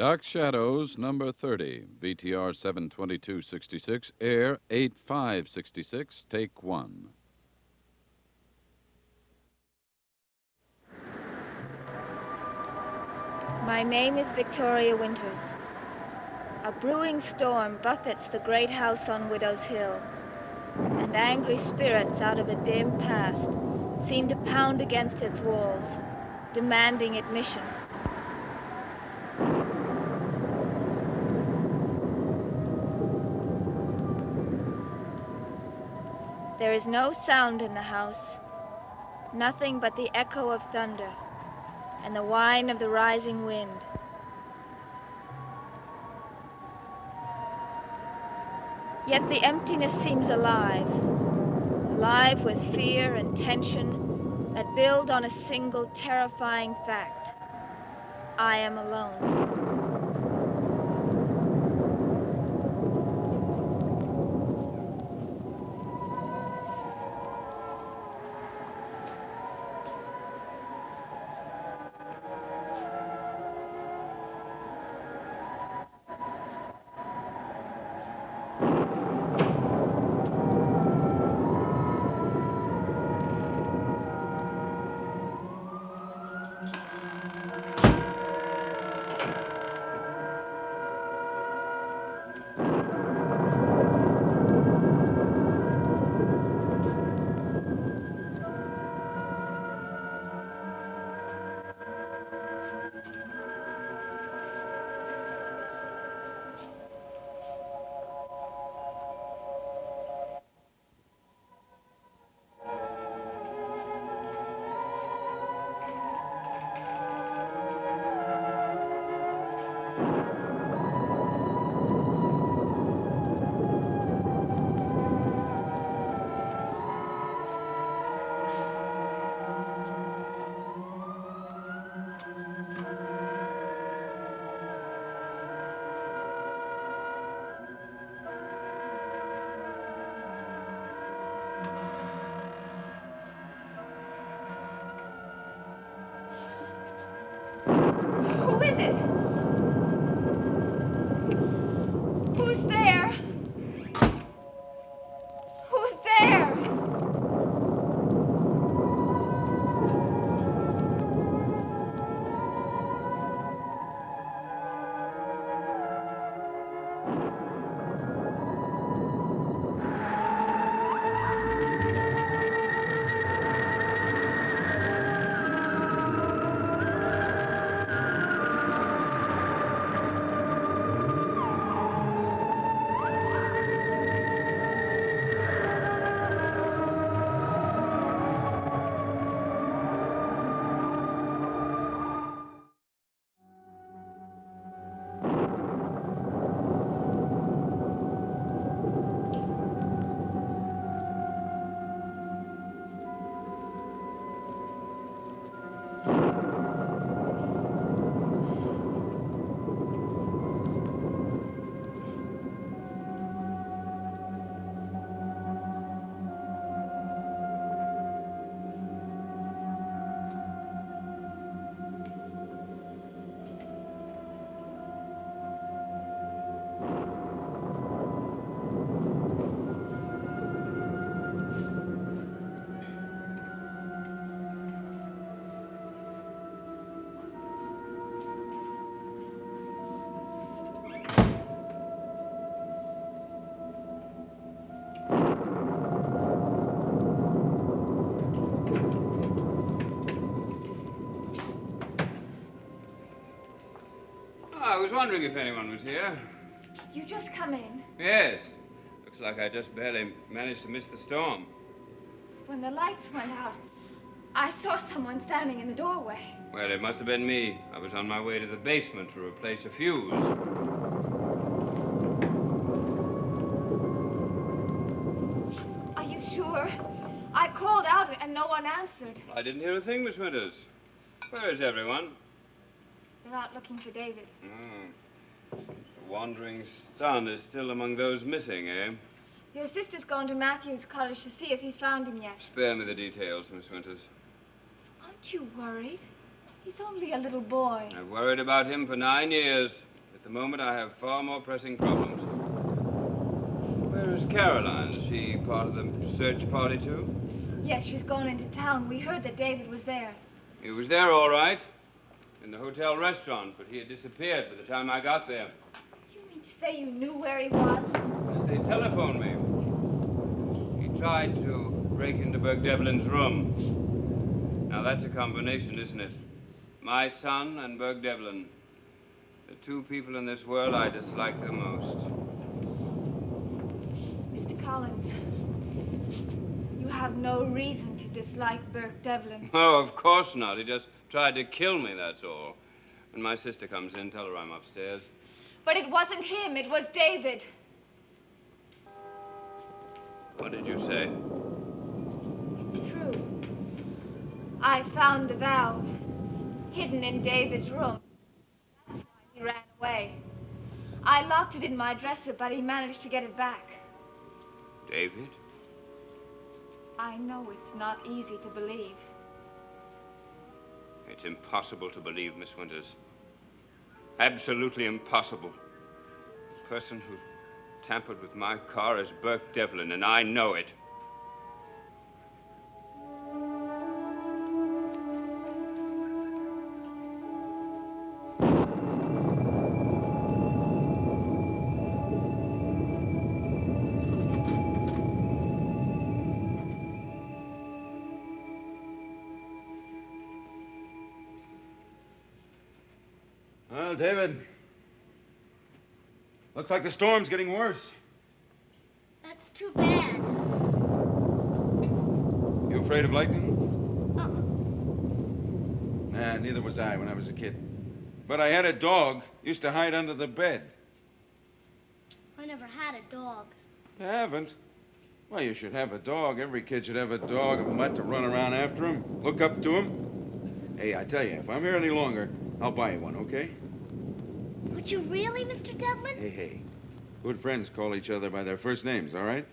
Dark Shadows, number 30, VTR 72266, air 8566, take one. My name is Victoria Winters. A brewing storm buffets the great house on Widow's Hill, and angry spirits out of a dim past seem to pound against its walls, demanding admission. There is no sound in the house, nothing but the echo of thunder and the whine of the rising wind. Yet the emptiness seems alive with fear and tension that build on a single terrifying fact. I am alone. Who is it? Who's there? Who's there? I was wondering if anyone was here. You just come in. Yes. Looks like I just barely managed to miss the storm. When the lights went out, I saw someone standing in the doorway. Well, it must have been me. I was on my way to the basement to replace a fuse. Are you sure? I called out and no one answered. I didn't hear a thing, Miss Winters. Where is everyone? They're out looking for David. The wandering son is still among those missing, eh? Your sister's gone to Matthew's cottage to see if he's found him yet. Spare me the details, Miss Winters. Aren't you worried? He's only a little boy. I've worried about him for 9 years. At the moment, I have far more pressing problems. Where is Caroline? Is she part of the search party, too? Yes, she's gone into town. We heard that David was there. He was there, all right, in the hotel restaurant, but he had disappeared by the time I got there. You mean to say you knew where he was? Yes, they telephoned me. He tried to break into Burke Devlin's room. Now, that's a combination, isn't it? My son and Burke Devlin. The two people in this world I dislike the most. Mr. Collins, you have no reason to dislike Burke Devlin. Oh, of course not. He just tried to kill me, that's all. When my sister comes in, tell her I'm upstairs. But it wasn't him, it was David. What did you say? It's true. I found the valve hidden in David's room. That's why he ran away. I locked it in my dresser, but he managed to get it back. David? I know it's not easy to believe. It's impossible to believe, Miss Winters. Absolutely impossible. The person who tampered with my car is Burke Devlin, and I know it. Well, David, looks like the storm's getting worse. That's too bad. You afraid of lightning? Uh-uh. Nah, neither was I when I was a kid. But I had a dog, used to hide under the bed. I never had a dog. You haven't? Well, you should have a dog. Every kid should have a dog, a mutt to run around after him, look up to him. Hey, I tell you, if I'm here any longer, I'll buy you one, okay? Would you really, Mr. Devlin? Hey. Good friends call each other by their first names, all right?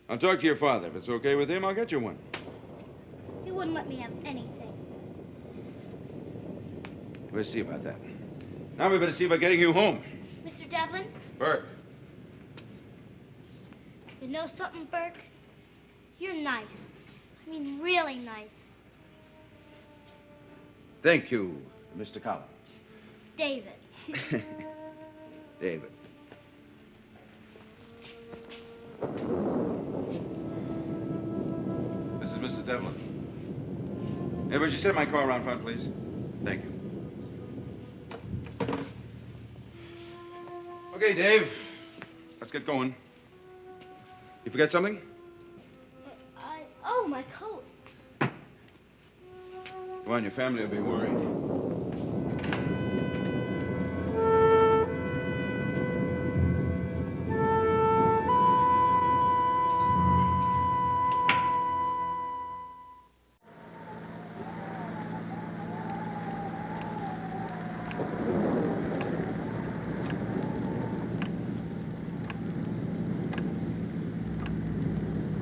I'll talk to your father. If it's okay with him, I'll get you one. He wouldn't let me have anything. We'll see about that. Now we better see about getting you home. Mr. Devlin, Burke. you know something, Burke? You're nice. I mean, really nice. Thank you, Mr. Collins. David. David. This is Mr. Devlin. Hey, would you set my car around front, please? Thank you. Okay, Dave. Let's get going. You forget something? Oh, my coat. Come on, your family will be worried.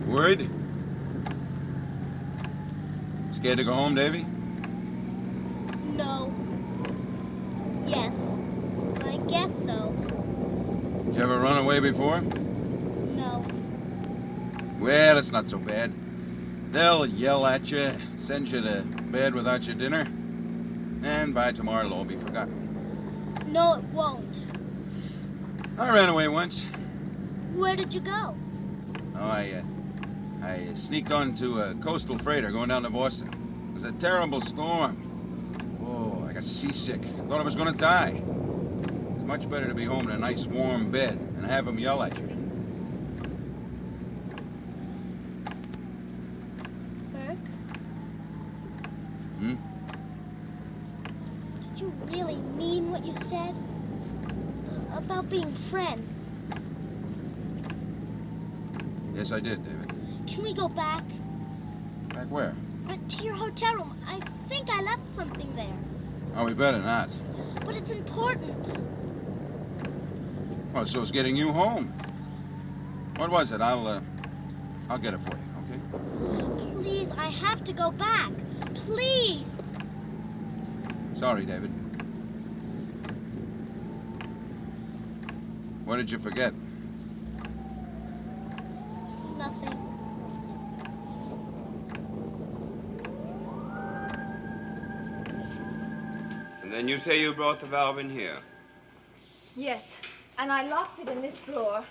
Worried? Scared to go home, Davy? No. Yes. I guess so. Did you ever run away before? No. Well, it's not so bad. They'll yell at you, send you to bed without your dinner, and by tomorrow it'll all be forgotten. No, it won't. I ran away once. Where did you go? Oh, I sneaked onto a coastal freighter going down to Boston. It was a terrible storm. Oh, I got seasick. Thought I was going to die. It's much better to be home in a nice warm bed and have them yell at you. Burke? Hmm? Did you really mean what you said? About being friends? Yes, I did, David. Can we go back? Back where? To your hotel room. I think I left something there. Oh, we better not. But it's important. Well, so it's getting you home. What was it? I'll get it for you, okay? Please, I have to go back. Please. Sorry, David. What did you forget? Nothing. And then you say you brought the valve in here. Yes, and I locked it in this drawer.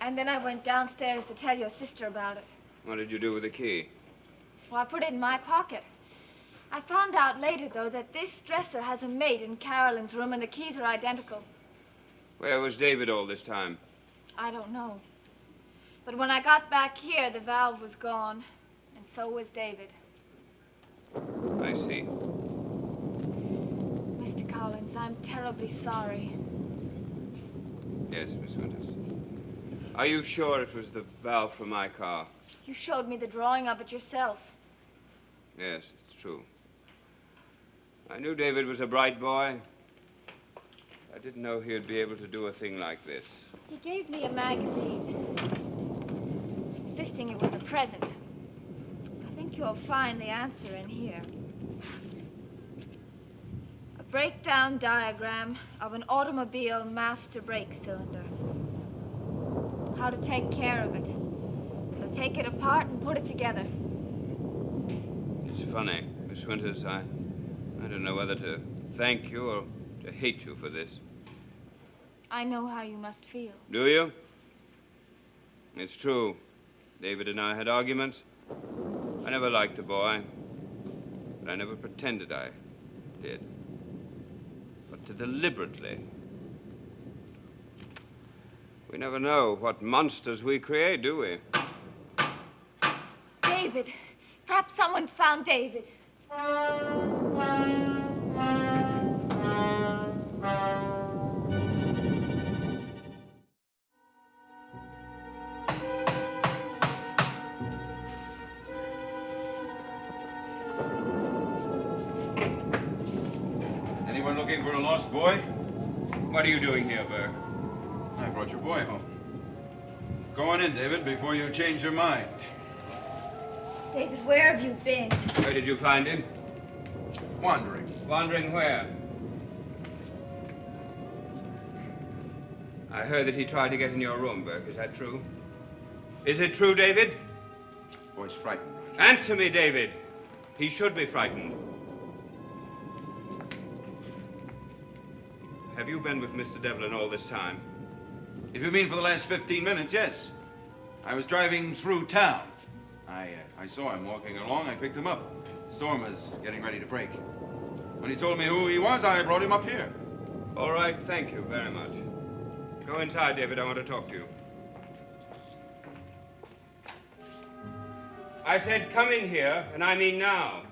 And then I went downstairs to tell your sister about it. What did you do with the key? Well, I put it in my pocket. I found out later, though, that this dresser has a mate in Carolyn's room, and the keys are identical. Where was David all this time? I don't know. But when I got back here, the valve was gone, and so was David. I see. Mr. Collins, I'm terribly sorry. Yes, Miss Winters. Are you sure it was the valve from my car? You showed me the drawing of it yourself. Yes, it's true. I knew David was a bright boy. I didn't know he'd be able to do a thing like this. He gave me a magazine, insisting it was a present. I think you'll find the answer in here. A breakdown diagram of an automobile master brake cylinder. How to take care of it. How to take it apart and put it together. It's funny, Miss Winters. I don't know whether to thank you or to hate you for this. I know how you must feel. Do you? It's true. David and I had arguments. I never liked the boy, but I never pretended I did. But to deliberately. We never know what monsters we create, do we? David. Perhaps someone's found David. Anyone looking for a lost boy? What are you doing here, Burke? I brought your boy home. Go on in, David, before you change your mind. David, where have you been? Where did you find him? Wandering. Wandering where? I heard that he tried to get in your room, Burke. Is that true? Is it true, David? Boy's frightened. Answer me, David. He should be frightened. Have you been with Mr. Devlin all this time? If you mean for the last 15 minutes, yes. I was driving through town. I saw him walking along. I picked him up. The storm was getting ready to break. When he told me who he was, I brought him up here. All right, thank you very much. Go inside, David. I want to talk to you. I said come in here, and I mean now.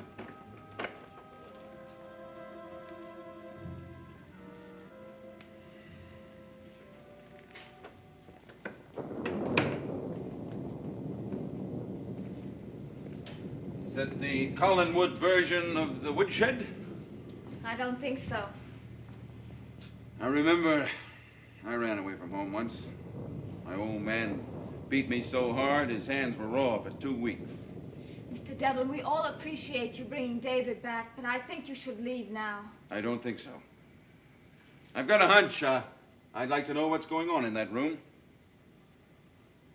Is that the Collinwood version of the woodshed? I don't think so. I remember I ran away from home once. My old man beat me so hard his hands were raw for 2 weeks. Mr. Devlin, we all appreciate you bringing David back, but I think you should leave now. I don't think so. I've got a hunch. I'd like to know what's going on in that room.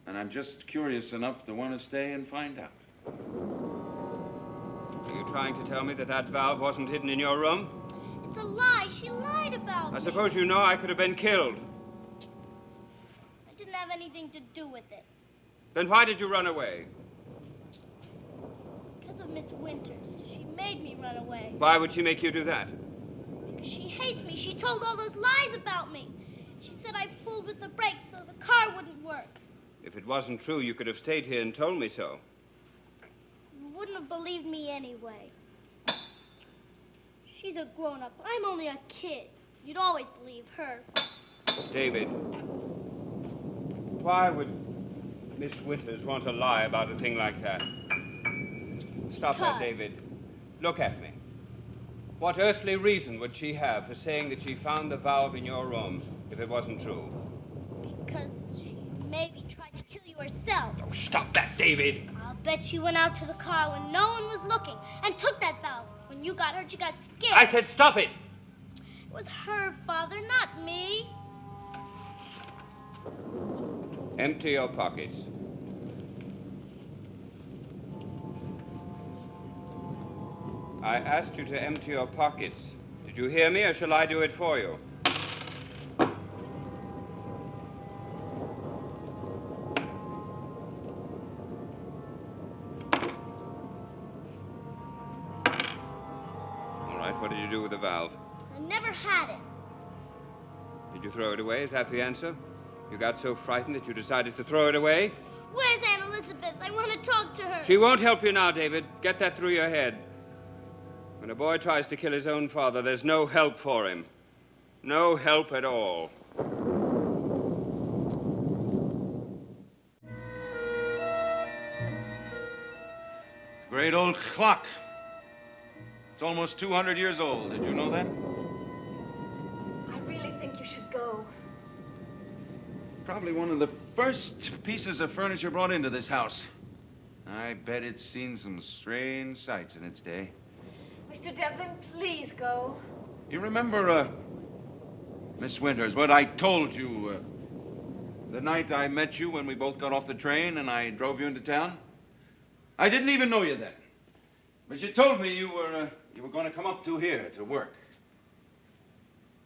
And I'm just curious enough to want to stay and find out. Are you trying to tell me that that valve wasn't hidden in your room? It's a lie. She lied about me. I suppose you know I could have been killed. I didn't have anything to do with it. Then why did you run away? Because of Miss Winters. She made me run away. Why would she make you do that? Because she hates me. She told all those lies about me. She said I fooled with the brakes so the car wouldn't work. If it wasn't true, you could have stayed here and told me so. You wouldn't have believed me anyway. She's a grown-up. I'm only a kid. You'd always believe her. David, why would Miss Winters want to lie about a thing like that? Stop that, David. Look at me. What earthly reason would she have for saying that she found the valve in your room if it wasn't true? Because she maybe tried to kill you herself. Oh, stop that, David! I'll bet she went out to the car when no one was looking and took that valve. When you got hurt, you got scared. I said stop it! It was her, Father, not me. Empty your pockets. I asked you to empty your pockets. Did you hear me, or shall I do it for you? All right, what did you do with the valve? I never had it. Did you throw it away? Is that the answer? You got so frightened that you decided to throw it away? Where's Aunt Elizabeth? I want to talk to her. She won't help you now, David. Get that through your head. When a boy tries to kill his own father, there's no help for him. No help at all. It's a great old clock. It's almost 200 years old. Did you know that? I really think you should go. Probably one of the first pieces of furniture brought into this house. I bet it's seen some strange sights in its day. Mr. Devlin, please go. You remember, Miss Winters, what I told you the night I met you when we both got off the train and I drove you into town? I didn't even know you then. But you told me you were going to come up to here to work.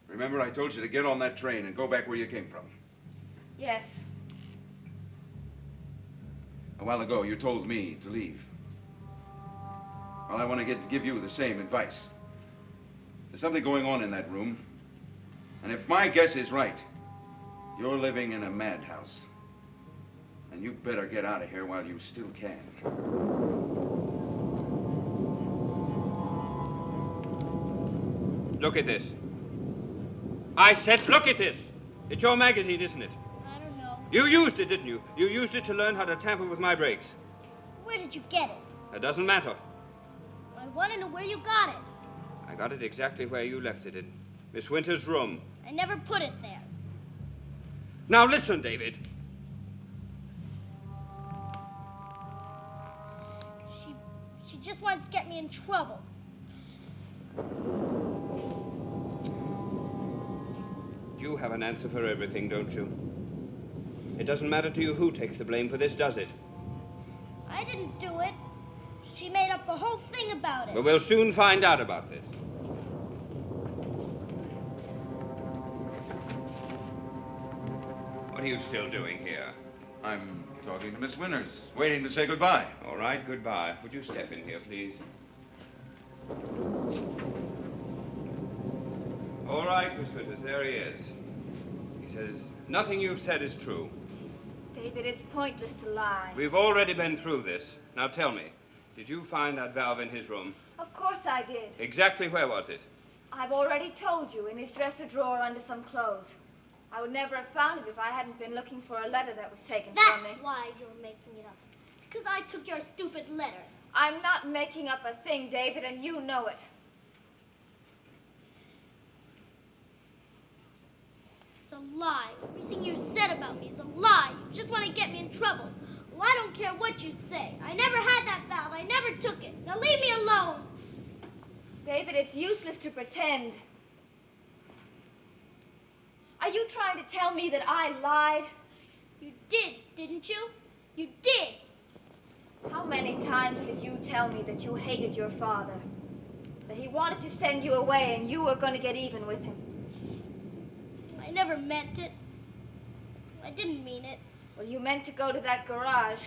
Remember, I told you to get on that train and go back where you came from. Yes. A while ago, you told me to leave. Well, I want to give you the same advice. There's something going on in that room. And if my guess is right, you're living in a madhouse. And you better get out of here while you still can. Look at this. I said, look at this. It's your magazine, isn't it? I don't know. You used it, didn't you? You used it to learn how to tamper with my brakes. Where did you get it? That doesn't matter. I want to know where you got it. I got it exactly where you left it, in Miss Winters' room. I never put it there. Now listen, David. She just wants to get me in trouble. You have an answer for everything, don't you? It doesn't matter to you who takes the blame for this, does it? I didn't do it. She made up the whole thing about it. But we'll soon find out about this. What are you still doing here? I'm talking to Miss Winters, waiting to say goodbye. All right, goodbye. Would you step in here, please? All right, Miss Winters, there he is. He says, nothing you've said is true. David, it's pointless to lie. We've already been through this. Now tell me, did you find that valve in his room? Of course I did. Exactly where was it? I've already told you, in his dresser drawer under some clothes. I would never have found it if I hadn't been looking for a letter that was taken from me. That's why you're making it up. Because I took your stupid letter. I'm not making up a thing, David, and you know it. It's a lie. Everything you said about me is a lie. You just want to get me in trouble. Well, I don't care what you say. I never had that valve. I never took it. Now leave me alone. David, it's useless to pretend. Are you trying to tell me that I lied? You did, didn't you? You did. How many times did you tell me that you hated your father? That he wanted to send you away and you were going to get even with him? I never meant it. I didn't mean it. Well, you meant to go to that garage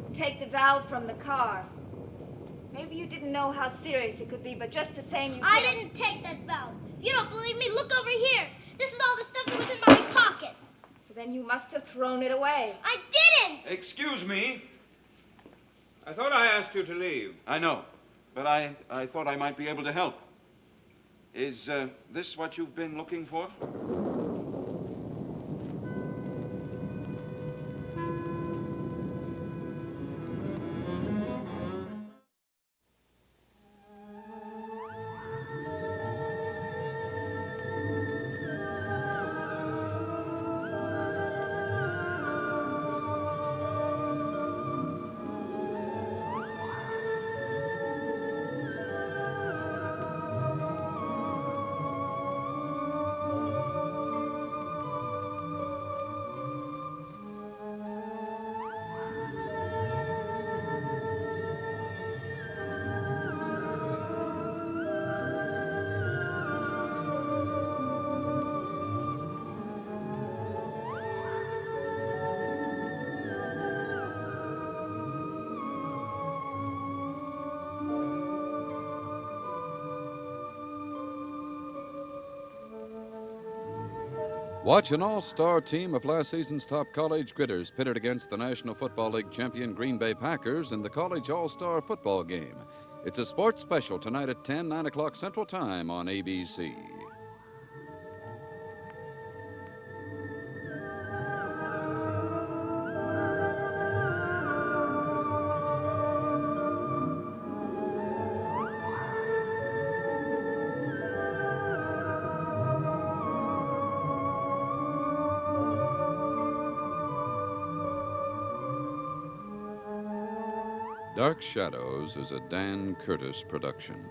and take the valve from the car. Maybe you didn't know how serious it could be, but just the same you I did. didn't take that valve. If you don't believe me, look over here. This is all the stuff that was in my pockets. Well, then you must have thrown it away. I didn't! Excuse me. I thought I asked you to leave. I know, but I thought I might be able to help. Is this what you've been looking for? Watch an all-star team of last season's top college gritters pitted against the National Football League champion Green Bay Packers in the College All-Star Football Game. It's a sports special tonight at 10, 9 o'clock Central Time on ABC. Dark Shadows is a Dan Curtis production.